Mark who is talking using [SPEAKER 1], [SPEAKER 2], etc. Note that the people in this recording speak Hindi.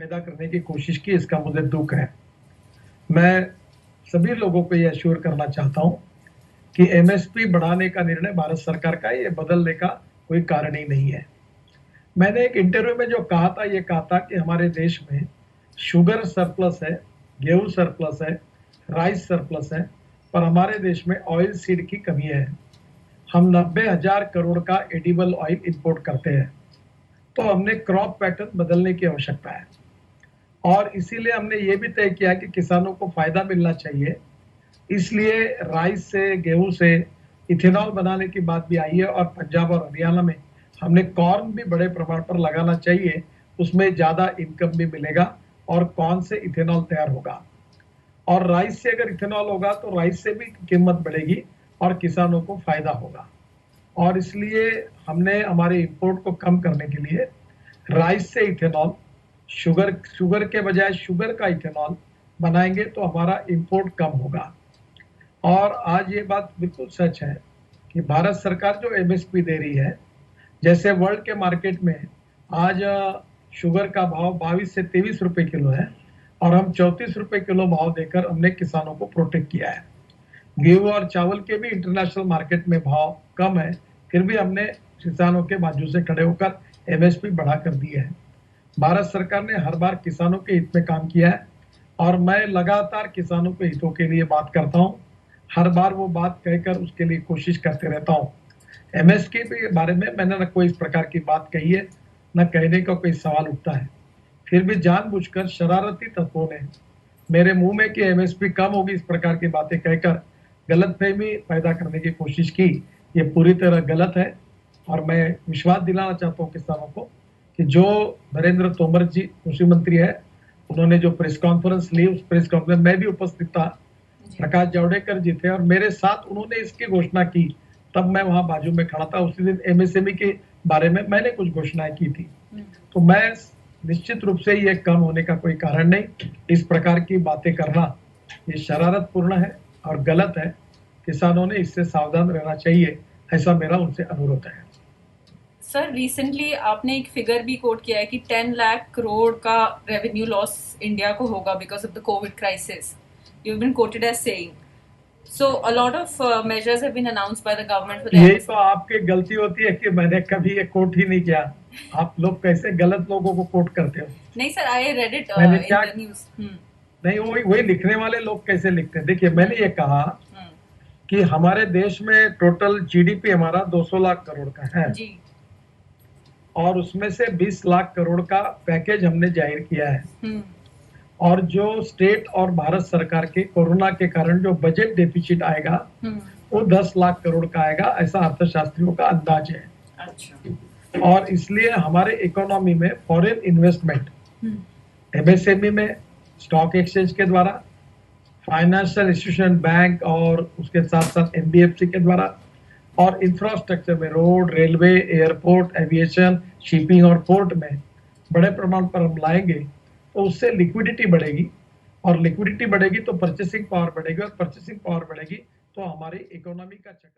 [SPEAKER 1] पैदा करने की कोशिश की, इसका मुझे दुख है। मैं सभी लोगों को ये अश्योर करना चाहता हूँ कि एमएसपी बढ़ाने का निर्णय भारत सरकार का है, ये बदलने का कोई कारण ही नहीं है। मैंने एक इंटरव्यू में जो कहा था, ये कहा था कि हमारे देश में शुगर सरप्लस है, गेहूं सरप्लस है, राइस सरप्लस है, पर हमारे देश में ऑयल सीड की कमी है। हम 90,000 करोड़ का एडिबल ऑयल इंपोर्ट करते हैं, तो हमने क्रॉप पैटर्न बदलने की आवश्यकता है और इसीलिए हमने ये भी तय किया कि किसानों को फायदा मिलना चाहिए। इसलिए राइस से, गेहूं से इथेनॉल बनाने की बात भी आई है और पंजाब और हरियाणा में हमने कॉर्न भी बड़े प्रमाण पर लगाना चाहिए, उसमें ज्यादा इनकम भी मिलेगा और कॉर्न से इथेनॉल तैयार होगा। और राइस से अगर इथेनॉल होगा तो राइस से भी कीमत बढ़ेगी और किसानों को फायदा होगा। और इसलिए हमने हमारे इंपोर्ट को कम करने के लिए राइस से इथेनॉल, शुगर के बजाय शुगर का इथेनॉल बनाएंगे तो हमारा इंपोर्ट कम होगा। और आज ये बात बिल्कुल सच है कि भारत सरकार जो एमएसपी दे रही है, जैसे वर्ल्ड के मार्केट में आज शुगर का भाव 22 से 23 रुपए किलो है और हम 34 रुपए किलो भाव देकर हमने किसानों को प्रोटेक्ट किया है। गेहूं और चावल के भी इंटरनेशनल मार्केट में भाव कम है, फिर भी हमने किसानों के बाजू से खड़े होकर एमएसपी बढ़ा कर दी है। भारत सरकार ने हर बार किसानों के हित में काम किया है और मैं लगातार किसानों के हितों के लिए बात करता हूं। हर बार वो बात कहकर उसके लिए कोशिश करते रहता हूं। एमएसपी के बारे में मैंने न कोई इस प्रकार की बात कही है, न कहने का कोई सवाल उठता है। फिर भी जानबूझकर शरारती तत्वों ने मेरे मुंह में कि एमएसपी कम होगी इस प्रकार की बातें कहकर गलतफहमी पैदा करने की कोशिश की। ये पूरी तरह गलत है और मैं विश्वास दिलाना चाहता हूँ किसानों को कि जो नरेंद्र तोमर जी कृषि मंत्री है, उन्होंने जो प्रेस कॉन्फ्रेंस ली, उस प्रेस कॉन्फ्रेंस में भी उपस्थित था। प्रकाश जावड़ेकर जी थे और मेरे साथ उन्होंने इसकी घोषणा की, तब मैं वहां बाजू में खड़ा था। उसी दिन एमएसएमई के बारे में मैंने कुछ घोषणाएं की थी। तो मैं निश्चित रूप से ये कम होने का कोई कारण नहीं। इस प्रकार की बातें करना ये शरारतपूर्ण है और गलत है। किसानों ने इससे सावधान रहना चाहिए, ऐसा मेरा उनसे अनुरोध है।
[SPEAKER 2] सर, रिसेंटली आपने एक फिगर भी कोट किया है कि 10 लाख करोड़ का रेवेन्यू लॉस इंडिया को होगा because of the covid crisis. You have been quoted as saying. So a lot of measures have been announced by the government for the
[SPEAKER 1] यही तो आपकी गलती होती है कि मैंने कभी ये कोट ही नहीं किया। आप लोग कैसे गलत लोगों को कोट करते हो?
[SPEAKER 2] नहीं सर, I read it
[SPEAKER 1] मैंने
[SPEAKER 2] in
[SPEAKER 1] क्या
[SPEAKER 2] the news.
[SPEAKER 1] नहीं, वही लिखने वाले लोग कैसे लिखते हैं। देखिए, मैंने ये कहा कि हमारे देश में टोटल जीडीपी हमारा 200 लाख करोड़ का है
[SPEAKER 2] जी.
[SPEAKER 1] और उसमें से 20 लाख करोड़ का पैकेज हमने जाहिर किया है। और जो स्टेट और भारत सरकार के कोरोना के कारण जो बजट डेफिसिट आएगा वो 10 लाख करोड़ का आएगा, ऐसा अर्थशास्त्रियों का अंदाज है।
[SPEAKER 2] अच्छा.
[SPEAKER 1] और इसलिए हमारे इकोनॉमी में फॉरेन इन्वेस्टमेंट एमएसएमई में, स्टॉक एक्सचेंज के द्वारा, फाइनेंशियल इंस्टीट्यूशन, बैंक और उसके साथ साथ एनबीएफसी के द्वारा, और इंफ्रास्ट्रक्चर में road, railway, airport, aviation, shipping और पोर्ट में बड़े प्रमाण पर हम लाएंगे तो उससे लिक्विडिटी बढ़ेगी और लिक्विडिटी बढ़ेगी तो परचेसिंग पावर बढ़ेगी और परचेसिंग पावर बढ़ेगी तो हमारी इकोनॉमी का चक्र